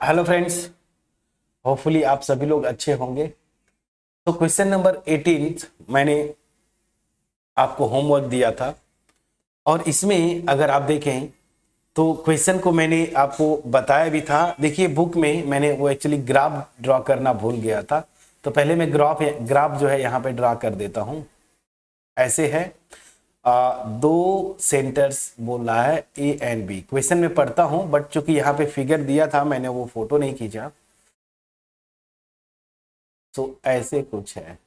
Hello friends, hopefully आप सभी लोग अच्छे होंगे। तो क्वेश्चन नंबर 18 मैंने आपको होमवर्क दिया था और इसमें अगर आप देखें तो क्वेश्चन को मैंने आपको बताया भी था। देखिए बुक में मैंने वो एक्चुअली ग्राफ ड्रॉ करना भूल गया था, तो पहले मैं ग्राफ जो है यहाँ पे ड्रॉ कर देता हूँ। ऐसे है, दो सेंटर्स बोल रहा है ए एंड बी। क्वेश्चन में पढ़ता हूँ बट चूंकि यहाँ पे फिगर दिया था मैंने वो फोटो नहीं खींचा, तो ऐसे कुछ है।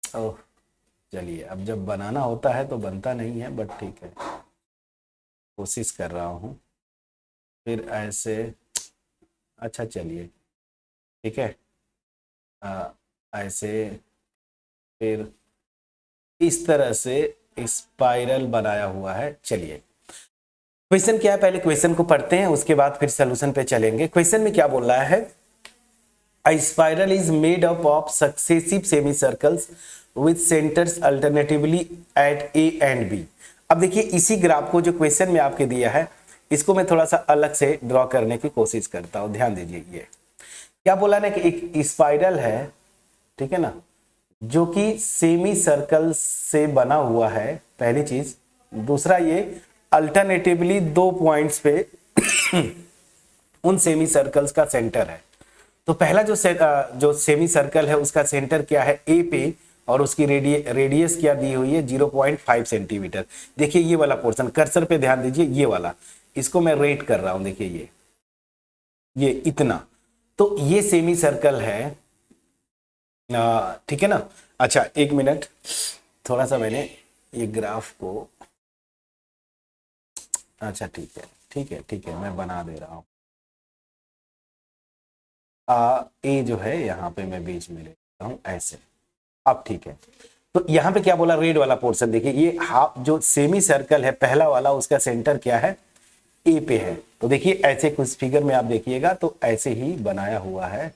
ओह, चलिए अब जब बनाना होता है तो बनता नहीं है, बट ठीक है, कोशिश कर रहा हूँ। फिर ऐसे, अच्छा चलिए ठीक है। ऐसे, फिर इस तरह से स्पाइरल बनाया हुआ है। चलिए क्वेश्चन क्या है, पहले क्वेश्चन को पढ़ते हैं, उसके बाद फिर सोल्यूशन पे चलेंगे। क्वेश्चन में क्या बोल रहा है, A spiral is made up of successive semicircles with centers alternatively at A and B। अब देखिए इसी ग्राफ को जो क्वेश्चन में आपके दिया है, इसको मैं थोड़ा सा अलग से ड्रॉ करने की कोशिश करता हूं। ध्यान दीजिए, ये क्या बोला ना कि एक स्पाइरल है, ठीक है ना, जो कि सेमी सर्कल से बना हुआ है, पहली चीज। दूसरा, ये अल्टरनेटिवली दो पॉइंट्स पे उन सेमी सर्कल्स का सेंटर है। तो पहला जो सेमी सर्कल है उसका सेंटर क्या है, ए पे, और उसकी रेडियस क्या दी हुई है, 0.5 सेंटीमीटर। देखिए ये वाला पोर्शन, कर्सर पे ध्यान दीजिए, ये वाला, इसको मैं रेट कर रहा हूं। देखिए ये इतना, तो ये सेमी सर्कल है, ठीक है ना। अच्छा एक मिनट, थोड़ा सा मैंने ये ग्राफ को, अच्छा ठीक है ठीक है ठीक है, मैं बना दे रहा हूं। ए जो है यहाँ पे मैं बीच में लेता हूं ऐसे। अब ठीक है, तो यहाँ पे क्या बोला, रेड वाला पोर्शन देखिए, ये हाफ जो सेमी सर्कल है पहला वाला, उसका सेंटर क्या है, ए पे है। तो देखिए ऐसे कुछ फिगर में आप देखिएगा तो ऐसे ही बनाया हुआ है।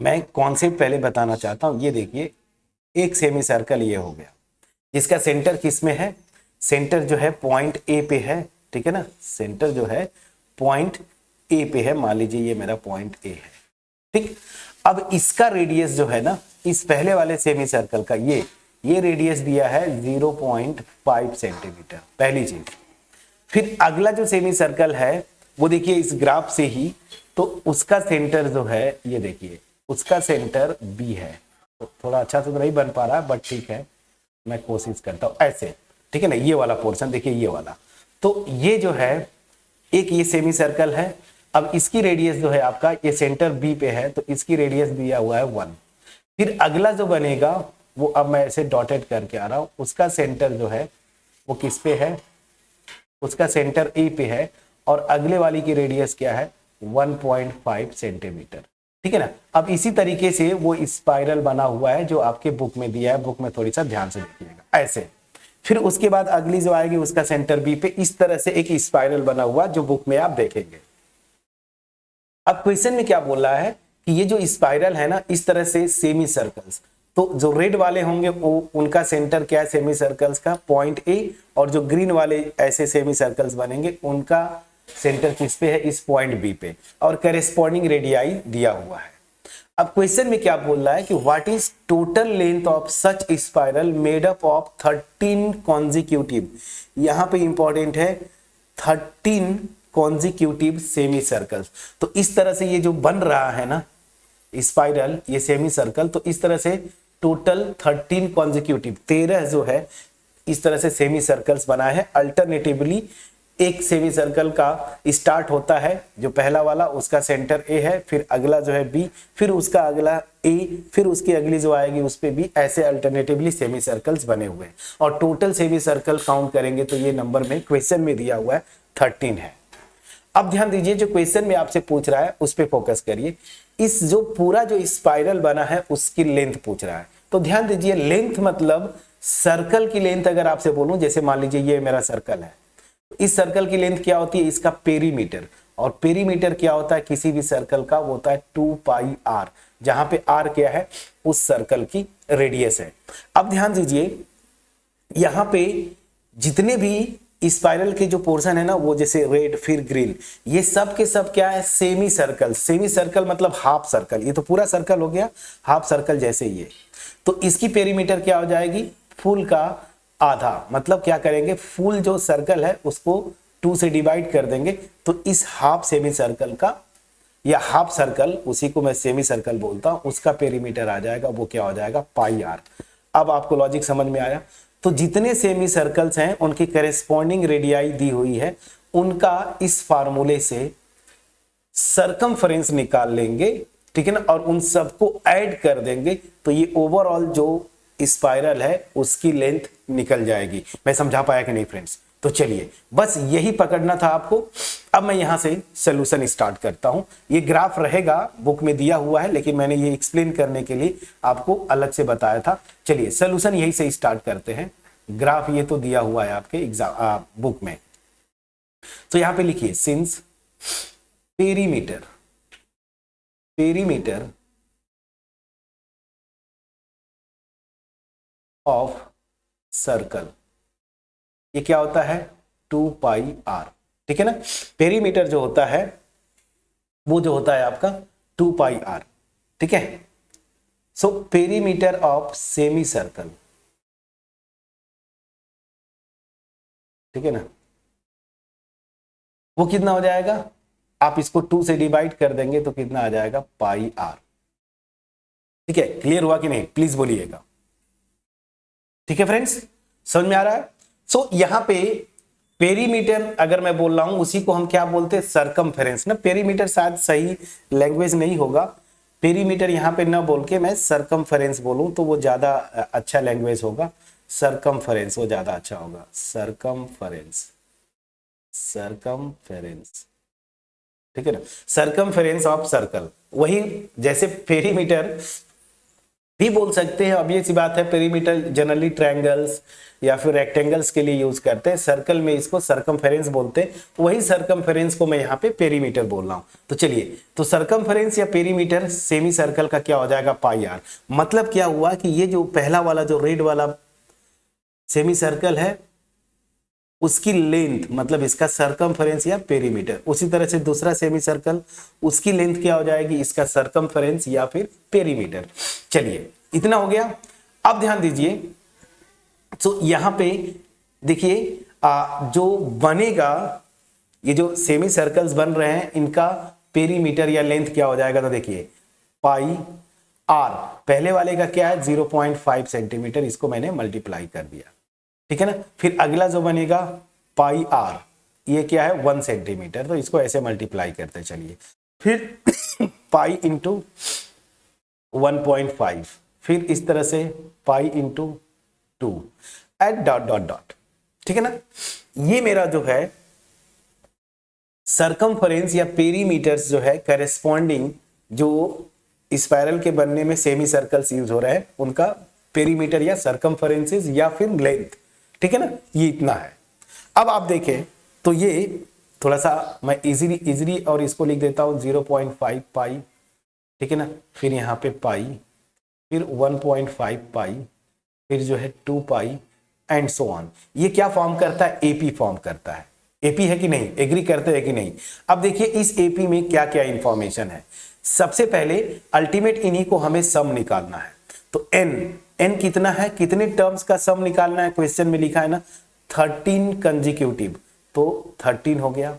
मैं कॉन्सेप्ट पहले बताना चाहता हूं। ये देखिए एक सेमी सर्कल ये हो गया, जिसका सेंटर किस में है, सेंटर जो है पॉइंट ए पे है, ठीक है ना। सेंटर जो है पॉइंट ए पे है, मान लीजिए ये मेरा पॉइंट ए है, ठीक। अब इसका रेडियस जो है ना, इस पहले वाले सेमी सर्कल का ये रेडियस दिया है 0.5 सेंटीमीटर, पहली चीज। फिर अगला जो सेमी सर्कल है वो देखिए इस ग्राफ से ही, तो उसका सेंटर जो है, ये देखिए उसका सेंटर बी है। तो थोड़ा अच्छा से तो नहीं बन पा रहा है, बट ठीक है, मैं कोशिश करता हूं ऐसे, ठीक है ना। ये वाला पोर्शन देखिए, ये वाला, तो ये जो है एक ये सेमी सर्कल है। अब इसकी रेडियस जो है आपका, ये सेंटर बी पे है, तो इसकी रेडियस दिया हुआ है 1। फिर अगला जो बनेगा वो, अब मैं ऐसे डॉटेड करके आ रहा हूं, उसका सेंटर जो है वो किस पे है, उसका सेंटर ए पे है, और अगले वाली की रेडियस क्या है, 1.5 सेंटीमीटर, ठीक है ना। अब इसी तरीके से वो स्पाइरल बना हुआ है जो आपके बुक में दिया है, बुक में थोड़ी सा ध्यान से देखिएगा ऐसे। फिर उसके बाद अगली जो आएगी उसका सेंटर बी पे, इस तरह से एक स्पाइरल बना हुआ जो बुक में आप देखेंगे। अब क्वेश्चन में क्या बोल रहा है कि ये जो स्पाइरल है ना, इस तरह से सेमी सर्कल्स, तो जो रेड वाले होंगे वो उनका सेंटर क्या है, सेमी सर्कल्स का पॉइंट ए, और जो ग्रीन वाले ऐसे सेमी सर्कल्स बनेंगे उनका सेंटर किस पे है, इस पॉइंट बी पे, और करेस्पॉन्डिंग रेडियाई दिया हुआ है। अब क्वेश्चन में क्या बोल रहा है कि what is total length of such spiral made up of 13 consecutive, यहां पे इंपॉर्टेंट है 13 कॉन्जिक्यूटिव सेमी सर्कल्स। तो इस तरह से ये जो बन रहा है ना स्पाइरल, ये सेमी सर्कल, तो इस तरह से टोटल 13 कॉन्जिक्यूटिव, 13 जो है इस तरह से सेमी सर्कल्स बनाए हैं अल्टरनेटिवली। एक सेमी सर्कल का स्टार्ट होता है जो पहला वाला, उसका सेंटर ए है, फिर अगला जो है बी, फिर उसका अगला ए, फिर उसकी अगली जो आएगी उस पे बी, ऐसे अल्टरनेटिवली सेमी सर्कल्स बने हुए हैं। और टोटल सेमी सर्कल काउंट करेंगे तो ये नंबर में क्वेश्चन में दिया हुआ है 13 है। अब ध्यान दीजिए, जो क्वेश्चन में आपसे पूछ रहा है उस पे फोकस करिए। इस जो पूरा जो स्पाइरल बना है उसकी लेंथ पूछ रहा है, तो ध्यान दीजिए, लेंथ मतलब सर्कल की लेंथ। अगर आपसे बोलूं, जैसे मान लीजिए ये मेरा सर्कल है, इस सर्कल की लेंथ क्या होती है, इसका पेरीमीटर। और पेरीमीटर क्या होता है किसी भी सर्कल का, वो होता है 2 पाई आर, जहां पे आर क्या है, उस सर्कल की रेडियस है। अब ध्यान दीजिए, यहां पे जितने भी स्पाइरल के जो पोर्शन है ना वो जैसे रेड फिर ग्रीन, ये सब के सब क्या है, सेमी सर्कल। सेमी सर्कल मतलब हाफ सर्कल, ये तो पूरा सर्कल हो गया, हाफ सर्कल जैसे ये। तो इसकी पेरीमीटर क्या हो जाएगी, फुल का आधा। मतलब क्या करेंगे, फुल जो सर्कल है उसको 2 से डिवाइड कर देंगे, तो इस हाफ सेमी सर्कल का या हाफ सर्कल, उसी को मैं सेमी सर्कल बोलता हूं, उसका पेरीमीटर आ जाएगा, वो क्या हो जाएगा, पाई आर। अब आपको लॉजिक समझ में आया। तो जितने सेमी सर्कल्स हैं उनकी करेस्पॉन्डिंग रेडियाई दी हुई है, उनका इस फार्मूले से सरकमफ्रेंस निकाल लेंगे, ठीक है ना, और उन सबको ऐड कर देंगे, तो ये ओवरऑल जो स्पाइरल है उसकी लेंथ निकल जाएगी। मैं समझा पाया कि नहीं फ्रेंड्स? तो चलिए बस यही पकड़ना था आपको। अब मैं यहां से सॉल्यूशन स्टार्ट करता हूं। ये ग्राफ रहेगा, बुक में दिया हुआ है, लेकिन मैंने ये एक्सप्लेन करने के लिए आपको अलग से बताया था। चलिए सॉल्यूशन यही से स्टार्ट करते हैं। ग्राफ ये तो दिया हुआ है आपके एग्जाम बुक में। तो यहां पे लिखिए, सिंस पेरीमीटर ऑफ सर्कल, ये क्या होता है, 2 पाई आर, ठीक है ना। पेरीमीटर जो होता है वो जो होता है आपका 2 पाई आर, ठीक है। So perimeter of semi circle, ठीक है ना, वो कितना हो जाएगा, आप इसको 2 से डिवाइड कर देंगे तो कितना आ जाएगा, पाई आर। ठीक है, क्लियर हुआ कि नहीं, प्लीज बोलिएगा। ठीक है फ्रेंड्स, समझ में आ रहा है। सो यहां पे पेरीमीटर अगर मैं बोल रहा हूं, उसी को हम क्या बोलते हैं, सरकमफेरेंस ना। पेरीमीटर शायद सही लैंग्वेज नहीं होगा, पेरीमीटर यहां पे ना बोल के मैं सरकमफेरेंस बोलूं तो वो ज्यादा अच्छा लैंग्वेज होगा। सरकमफेरेंस वो ज्यादा अच्छा होगा, सरकमफेरेंस, ठीक है ना, सरकमफेरेंस ऑफ सर्कल। वही जैसे पेरीमीटर भी बोल सकते हैं, अब ये सी बात है, पेरीमीटर जनरली ट्रायंगल्स या फिर रेक्टेंगल्स के लिए यूज करते हैं, सर्कल में इसको सरकमफेरेंस बोलते हैं। वही सरकमफेरेंस को मैं यहाँ पे पेरीमीटर बोल रहा हूँ। तो चलिए, तो सरकमफेरेंस या पेरीमीटर सेमी सर्कल का क्या हो जाएगा, पाई आर। मतलब क्या हुआ कि ये जो पहला वाला जो रेड वाला सेमी सर्कल है उसकी लेंथ, मतलब इसका सरकमफेरेंस या पेरीमीटर, उसी तरह से दूसरा सेमी सर्कल, उसकी लेंथ क्या हो जाएगी, इसका सरकमफेरेंस या फिर पेरीमीटर। चलिए इतना हो गया। अब ध्यान दीजिए, तो यहां पे देखिए जो बनेगा, ये जो सेमी सर्कल्स बन रहे हैं इनका पेरीमीटर या लेंथ क्या हो जाएगा, तो देखिए पाई आर। पहले वाले का क्या है, 0.5 सेंटीमीटर, इसको मैंने मल्टीप्लाई कर दिया, ठीक है ना। फिर अगला जो बनेगा पाई आर, ये क्या है, 1 सेंटीमीटर, तो इसको ऐसे मल्टीप्लाई करते चलिए। फिर पाई इंटू 1.5, फिर इस तरह से pi into 2 eight dot dot dot, ठीक है ना। ये मेरा जो है सरकमफेरेंस या पेरीमीटर्स जो है करेस्पॉन्डिंग जो स्पाइरल के बनने में सेमी सर्कल्स यूज हो रहे हैं उनका पेरीमीटर या सरकमफेरेंसेस या फिर लेंथ, ठीक है ना, ये इतना है। अब आप देखें तो ये थोड़ा सा मैं इजीली और इसको लिख देता हूं 0.5 पाई, ठीक है ना, फिर यहाँ पे पाई, फिर 1.5 पाई, फिर जो है 2 पाई एंड सो ऑन। ये क्या फॉर्म करता है, एपी फॉर्म करता है। एपी है कि नहीं, एग्री करते हैं कि नहीं। अब देखिए इस एपी में क्या क्या इंफॉर्मेशन है। सबसे पहले अल्टीमेट इन्हीं को हमें सम निकालना है। तो एन कितना है, कितने टर्म्स का सम निकालना है, क्वेश्चन में लिखा है ना 13 कंजिक्यूटिव, तो 13 हो गया।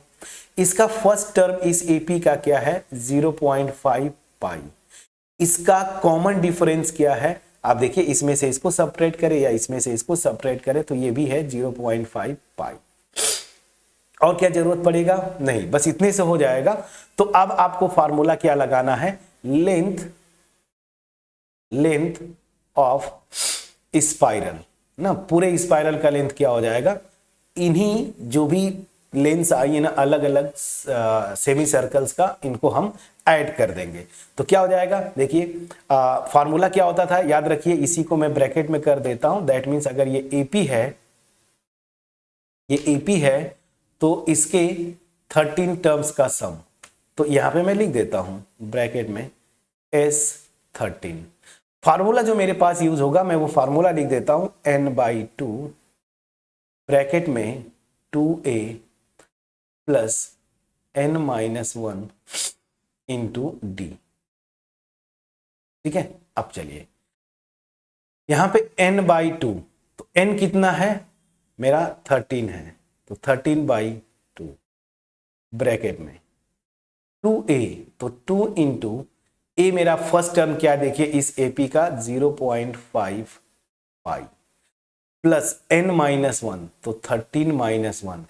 इसका फर्स्ट टर्म इस एपी का क्या है, 0.5 पाई। इसका कॉमन डिफरेंस क्या है, आप देखिए इसमें से इसको सब्ट्रैक्ट करें या इसमें से इसको सब्ट्रैक्ट करें तो ये भी है 0.5 पाई। और क्या जरूरत पड़ेगा, नहीं, बस इतने से हो जाएगा। तो अब आपको फार्मूला क्या लगाना है, लेंथ ऑफ स्पाइरल ना, पूरे स्पाइरल का लेंथ क्या हो जाएगा, इन्हीं जो भी लेंस आई है ना अलग अलग सेमी सर्कल्स का, इनको हम ऐड कर देंगे तो क्या हो जाएगा। देखिए फार्मूला क्या होता था, याद रखिए, इसी को मैं ब्रैकेट में कर देता हूं। दैट मीन्स अगर ये एपी है, ये एपी है तो इसके 13 टर्म्स का सम, तो यहां पे मैं लिख देता हूं ब्रैकेट में S13। फार्मूला जो मेरे पास यूज होगा मैं वो फार्मूला लिख देता हूं n/2 ब्रैकेट में 2a plus n-1 into D. ठीक है, अब चलिए यहां पे n/2, तो n कितना है मेरा 13 है, तो 13/2 ब्रैकेट में 2a, तो 2 इंटू a मेरा फर्स्ट टर्म क्या देखिए इस AP का 0.5 पाई प्लस n-1, तो 13-1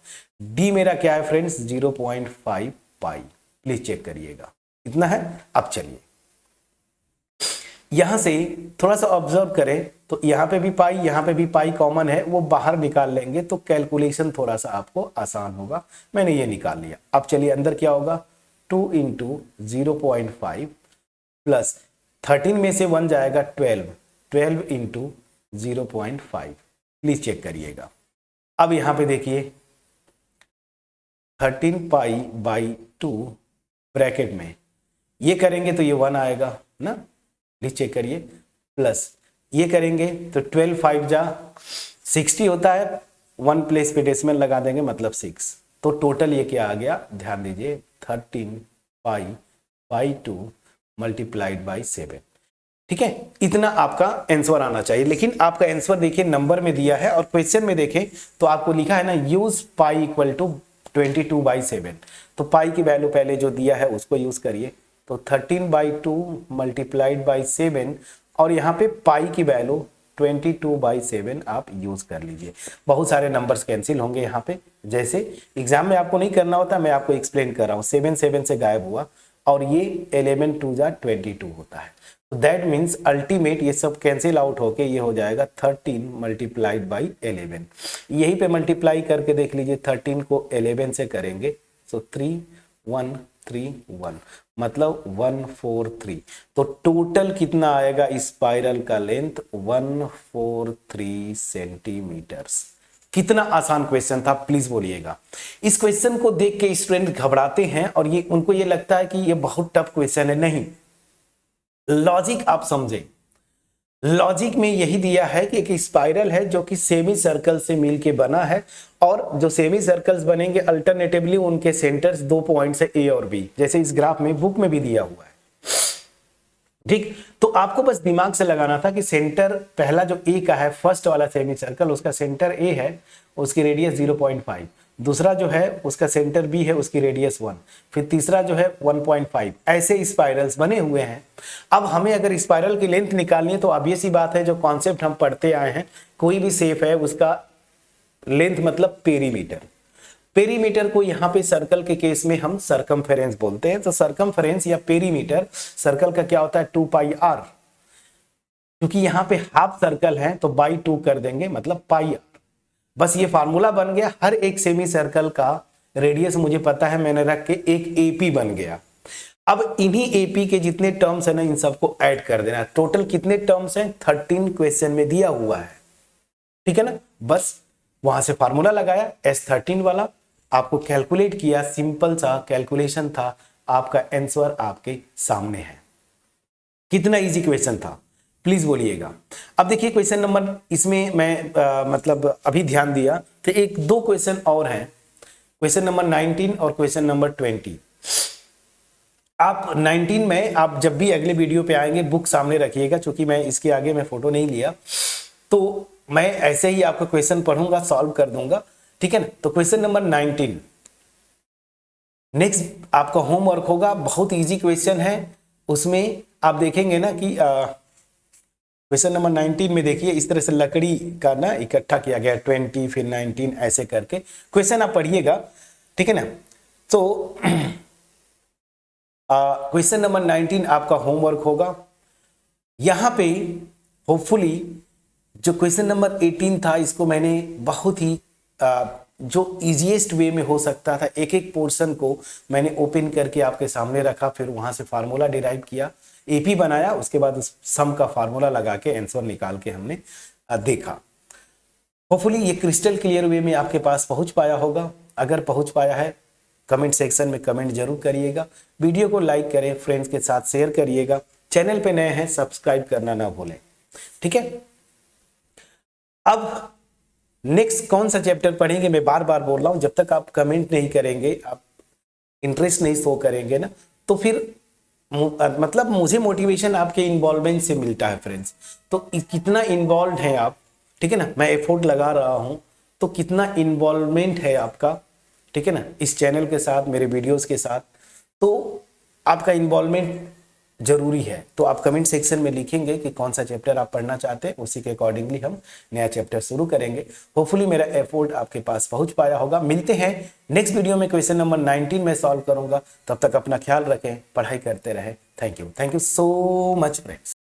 d मेरा क्या है फ्रेंड्स 0.5 पाई। प्लीज चेक करिएगा कितना है। अब चलिए यहां से थोड़ा सा ऑब्जर्व करें तो यहां पे भी पाई कॉमन है, वो बाहर निकाल लेंगे तो कैलकुलेशन थोड़ा सा आपको आसान होगा। मैंने ये निकाल लिया। अब चलिए अंदर क्या होगा 2 इंटू 0.5 प्लस 13 में से 1 जाएगा 12 इंटू 0.5। प्लीज चेक करिएगा। अब यहां पे देखिए 13π/2 ब्रैकेट में ये करेंगे तो ये 1 आएगा ना, प्लीज चेक करिए, प्लस ये करेंगे तो 12 5 जा 60 होता है, 1 प्लेस पे डेसिमल लगा देंगे मतलब 6, तो टोटल ये क्या आ गया ध्यान दीजिए 13π/2 मल्टीप्लाइड बाई 7। ठीक है, इतना आपका आंसर आना चाहिए। लेकिन आपका आंसर देखिए नंबर में दिया है और क्वेश्चन में देखें तो आपको लिखा है ना यूज पाई इक्वल टू 22/7, तो पाई की वैल्यू पहले जो दिया है उसको यूज करिए, तो 13/2 मल्टीप्लाइड बाई 7 और यहाँ पे पाई की वैल्यू 22/7 आप यूज कर लीजिए। बहुत सारे नंबर्स कैंसिल होंगे यहाँ पे, जैसे एग्जाम में आपको नहीं करना होता, मैं आपको एक्सप्लेन कर रहा हूँ। 7 से गायब हुआ और ये 11 2 जा 22 होता है, तो दैट मीन्स अल्टीमेट ये सब कैंसिल आउट होके ये हो जाएगा 13 मल्टीप्लाइड बाई 11। यही पे मल्टीप्लाई करके देख लीजिए, 13 को 11 से करेंगे तो 3131 मतलब 143, तो टोटल कितना आएगा स्पाइरल का लेंथ 143 सेंटीमीटर्स। कितना आसान क्वेश्चन था प्लीज बोलिएगा। इस क्वेश्चन को देख के स्टूडेंट घबराते हैं और ये उनको ये लगता है कि ये बहुत टफ क्वेश्चन है। नहीं, लॉजिक आप समझे, लॉजिक में यही दिया है कि एक स्पाइरल है जो कि सेमी सर्कल से मिलके बना है और जो सेमी सर्कल्स बनेंगे अल्टरनेटिवली उनके सेंटर्स 2 पॉइंट्स है A और B, जैसे इस ग्राफ में बुक में भी दिया हुआ है। ठीक, तो आपको बस दिमाग से लगाना था कि सेंटर पहला जो A का है फर्स्ट वाला सेमी सर्कल उसका सेंटर A है, उसकी रेडियस 0.5, दूसरा जो है उसका सेंटर B है, उसकी रेडियस 1, फिर तीसरा जो है 1.5, ऐसे स्पाइरल्स बने हुए हैं। अब हमें अगर स्पाइरल की लेंथ निकालनी है तो ऑब्वियस सी बात है, जो कॉन्सेप्ट हम पढ़ते आए हैं, कोई भी शेप है उसका लेंथ मतलब पेरीमीटर। पेरीमीटर को यहाँ पे सर्कल के केस में हम सरकमफेरेंस बोलते हैं, तो सरकमफेरेंस या पेरीमीटर सर्कल का क्या होता है 2πr, क्योंकि यहाँ पे हाफ सर्कल है तो बाई 2 कर देंगे मतलब πr। बस ये फार्मूला बन गया, हर एक सेमी सर्कल का रेडियस मुझे पता है, मैंने रख के एक AP बन गया। अब इन्हीं AP के जितने टर्म्स है ना इन सबको ऐड कर देना। टोटल कितने टर्म्स हैं 13 क्वेश्चन में दिया हुआ है, ठीक है ना। बस वहां से फार्मूला लगाया S13 वाला, आपको कैलकुलेट किया, सिंपल सा कैलकुलेशन था, आपका आंसर आपके सामने है। कितना इजी क्वेश्चन था प्लीज बोलिएगा। अब देखिए क्वेश्चन नंबर, इसमें मैं मतलब अभी ध्यान दिया तो एक दो क्वेश्चन और हैं, क्वेश्चन नंबर 19 और क्वेश्चन नंबर 20। आप 19 में आप जब भी अगले वीडियो पे आएंगे बुक सामने रखिएगा, क्योंकि मैं इसके आगे मैं फोटो नहीं लिया, तो मैं ऐसे ही आपका क्वेश्चन पढ़ूंगा, सॉल्व कर दूंगा, ठीक है ना। तो क्वेश्चन नंबर 19 नेक्स्ट आपका होमवर्क होगा, बहुत इजी क्वेश्चन है। उसमें आप देखेंगे ना कि क्वेश्चन नंबर 19 में देखिए इस तरह से लकड़ी का ना इकट्ठा किया गया, 20 फिर 19 ऐसे करके क्वेश्चन आप पढ़िएगा, ठीक है ना। तो क्वेश्चन नंबर 19 आपका होमवर्क होगा। यहां पे होपफुली जो क्वेश्चन नंबर 18 था इसको मैंने बहुत ही जो इजीएस्ट वे में हो सकता था, एक एक पोर्शन को मैंने ओपन करके आपके सामने रखा, फिर वहां से फार्मूला डिराइव किया, AP बनाया, उसके बाद उस सम का फार्मूला लगा के आंसर निकाल के हमने देखा। होपफुली ये क्रिस्टल क्लियर वे में आपके पास पहुंच पाया होगा। अगर पहुंच पाया है कमेंट सेक्शन में कमेंट जरूर करिएगा, वीडियो को लाइक करें, फ्रेंड्स के साथ शेयर करिएगा, चैनल पे नए हैं सब्सक्राइब करना ना भूलें, ठीक है। अब नेक्स्ट कौन सा चैप्टर पढ़ेंगे, मैं बार बार बोल रहा हूं, जब तक आप कमेंट नहीं करेंगे, आप इंटरेस्ट नहीं शो करेंगे ना, तो फिर मतलब मुझे मोटिवेशन आपके इन्वॉल्वमेंट से मिलता है फ्रेंड्स। तो कितना इन्वॉल्व है आप, ठीक है ना, मैं एफर्ट लगा रहा हूं, तो कितना इन्वॉल्वमेंट है आपका, ठीक है ना, इस चैनल के साथ, मेरे वीडियोस के साथ, तो आपका इन्वॉल्वमेंट जरूरी है। तो आप कमेंट सेक्शन में लिखेंगे कि कौन सा चैप्टर आप पढ़ना चाहते हैं, उसी के अकॉर्डिंगली हम नया चैप्टर शुरू करेंगे। होपफुली मेरा एफर्ट आपके पास पहुंच पाया होगा। मिलते हैं नेक्स्ट वीडियो में, क्वेश्चन नंबर 19 में सॉल्व करूंगा। तब तक अपना ख्याल रखें, पढ़ाई करते रहें। Thank you so much friends.